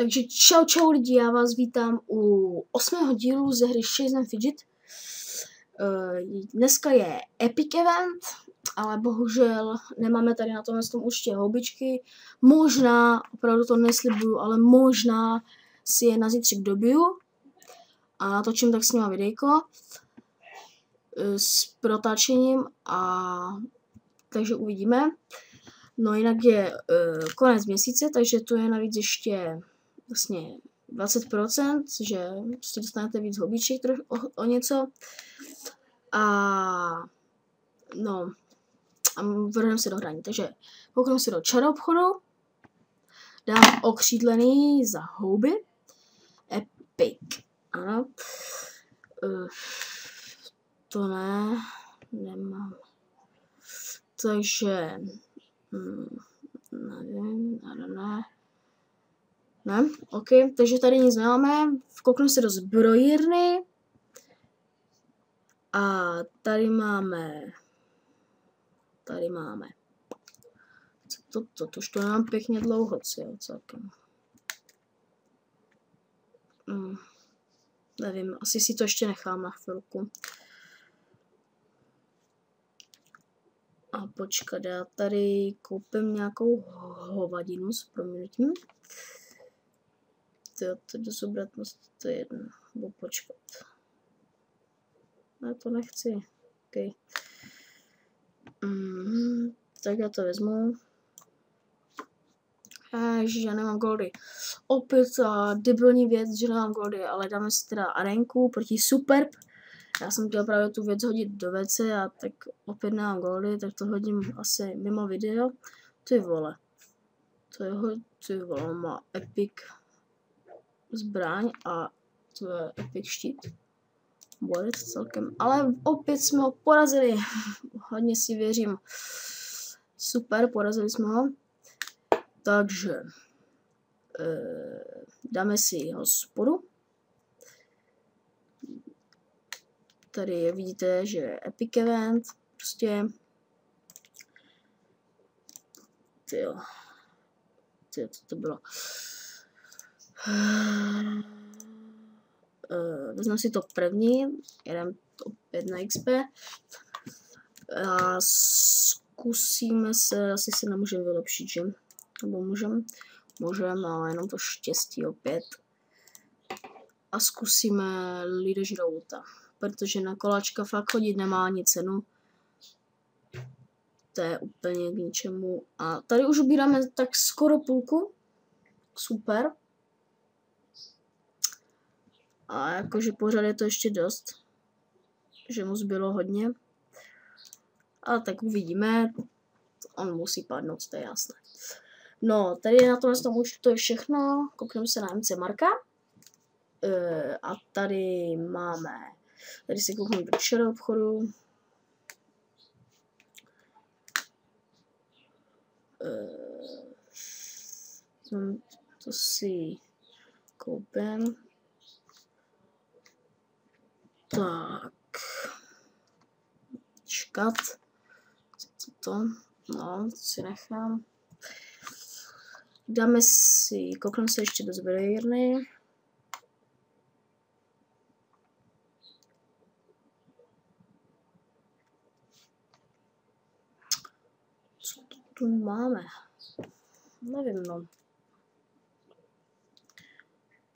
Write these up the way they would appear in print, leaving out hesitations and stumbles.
Takže čau lidi, já vás vítám u 8. dílu ze hry Shakes and Fidget. Dneska je Epic Event, ale bohužel nemáme tady na tomhle účtě houbičky. Možná, opravdu to neslibuju, ale možná si je na zítřek dobiju a natočím tak s nima videjko s protáčením, takže uvidíme. No jinak je konec měsíce, takže tu je navíc ještě vlastně 20%, že prostě dostanete víc hobíček o něco. A vrhneme se do hraní. Takže koukneme se do čaroobchodu, dám okřídlený za houby. Epic. Ano. To nemám. Takže ne, ok, takže tady nic nemáme, kouknu se do zbrojírny a tady máme, to už to nemám pěkně dlouho, celkem. Nevím, asi si to ještě nechám na chvilku. A počkat, já tady koupím nějakou hovadinu s proměnutím. To jde zobratnost, to je jedno. Nebo počkat. Já to nechci. Okay. Tak já to vezmu. Ježiš, já nemám goldy. Opět debilní věc, že nemám goldy, ale dáme si teda arenku proti Superb. Já jsem chtěl právě tu věc hodit do WC a tak opět nemám goldy, tak to hodím asi mimo video. Ty vole. Ty vole, má Epic zbraň a to je Epic štít. Bude celkem, ale opět jsme ho porazili. Hodně si věřím. Super, porazili jsme ho. Takže dáme si hospodu. Tady vidíte, že je Epic Event, prostě tyjo, co to bylo. Vezmeme si to první, jedeme to opět na XP a zkusíme se, asi se nemůžeme vylepšit, že? Nebo můžeme, ale jenom to štěstí opět. A zkusíme lídežrouta, protože na koláčka fakt chodit nemá ani cenu. To je úplně k ničemu. A tady už ubíráme tak skoro půlku. Super. A jakože pořád je to ještě dost. Že mu zbylo hodně. A tak uvidíme. On musí padnout, to je jasné. No, tady na tomhle účtu to je všechno. Koukneme se na MC Marka. A tady máme. Tady si koukneme do čaroobchodu. To si koupím. Tak. Čekat. Co to? No, to si nechám. Dáme si, koukneme se ještě do zbrojírny. Co tu máme? Nevím, no.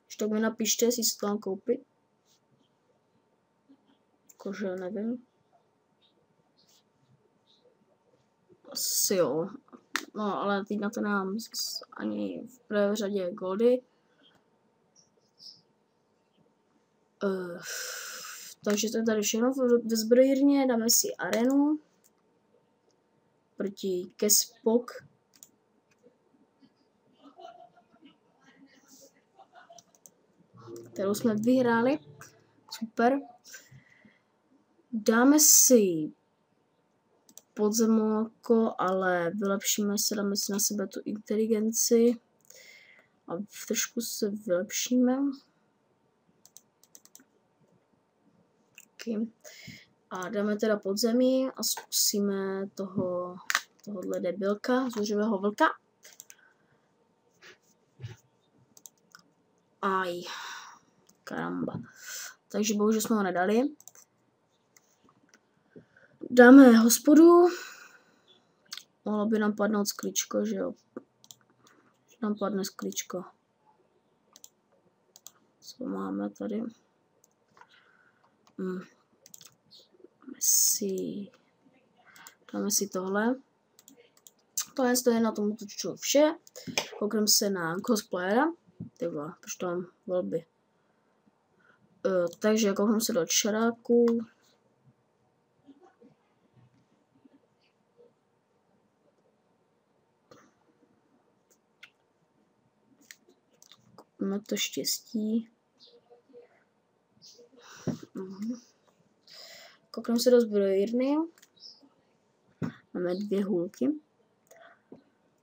Když tak mi napište, jestli si to mám koupit. Jakože nevím. Asi jo. No, ale teď na to nemám ani v prvé řadě goldy. Takže to je tady všechno ve zbrojírně. Dáme si arenu proti Kespok. Kterou jsme vyhráli. Super. Dáme si podzemoko, ale vylepšíme se, dáme si na sebe tu inteligenci a trošku se vylepšíme. Okay. A dáme teda podzemí a zkusíme tohohle debilka, zuřivého vlka. Aj. Karamba. Takže bohužel jsme ho nedali. Dáme hospodu. Mohlo by nám padnout sklíčko, že jo? Nám padne sklíčko. Co máme tady? Dáme si tohle. To je na tom tuču vše. Koukneme se na cosplayera. Tyhle, proč to mám volby. Takže koukneme se do čaráku. Máme to štěstí. Koukneme se do zbrojírny. Máme 2 hůlky.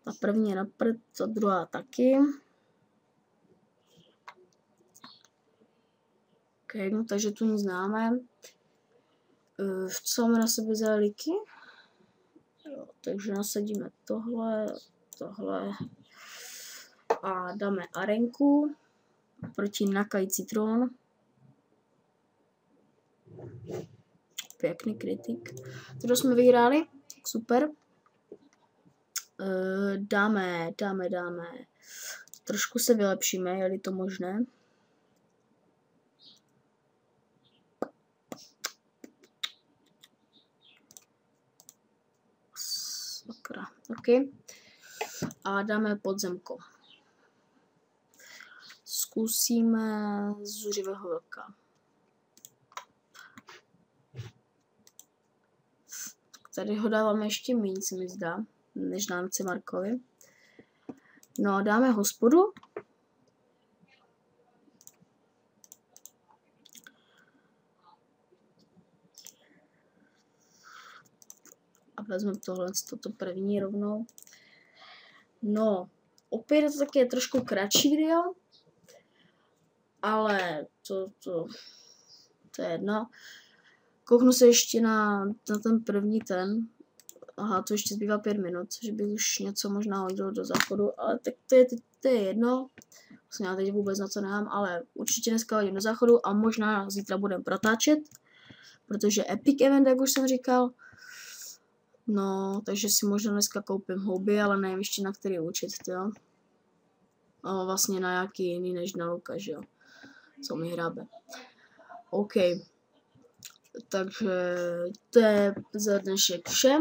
Ta první je napřed, ta druhá taky. Okay, no, takže tu nic známe. Co máme na sebe za líky? Jo, takže nasadíme tohle a dáme arenku proti Nakai Citron. Pěkný kritik. To jsme vyhráli, super. Dáme. Trošku se vylepšíme, je-li to možné. Sakra, ok. A dáme podzemko. Zkusíme zuřivého vlka. Tady ho dáváme ještě méně, se mi zdá, než námce Markovi. No a dáme hospodu. A vezmeme toto první rovnou. No, opět to taky je trošku kratší video, ale to je jedno. Kouknu se ještě na ten první ten. Aha, to ještě zbývá 5 minut, že bych už něco možná hodil do záchodu, ale tak to je jedno. Vlastně já teď vůbec na co nemám, ale určitě dneska hodím do záchodu a možná zítra budeme protáčet, protože Epic Event, jak už jsem říkal. No, takže si možná dneska koupím hobby, ale nevím ještě na který účet, jo. No, vlastně na jaký jiný než na Luka, že jo. Co mi hrabe. OK. Takže to je za dnešek vše.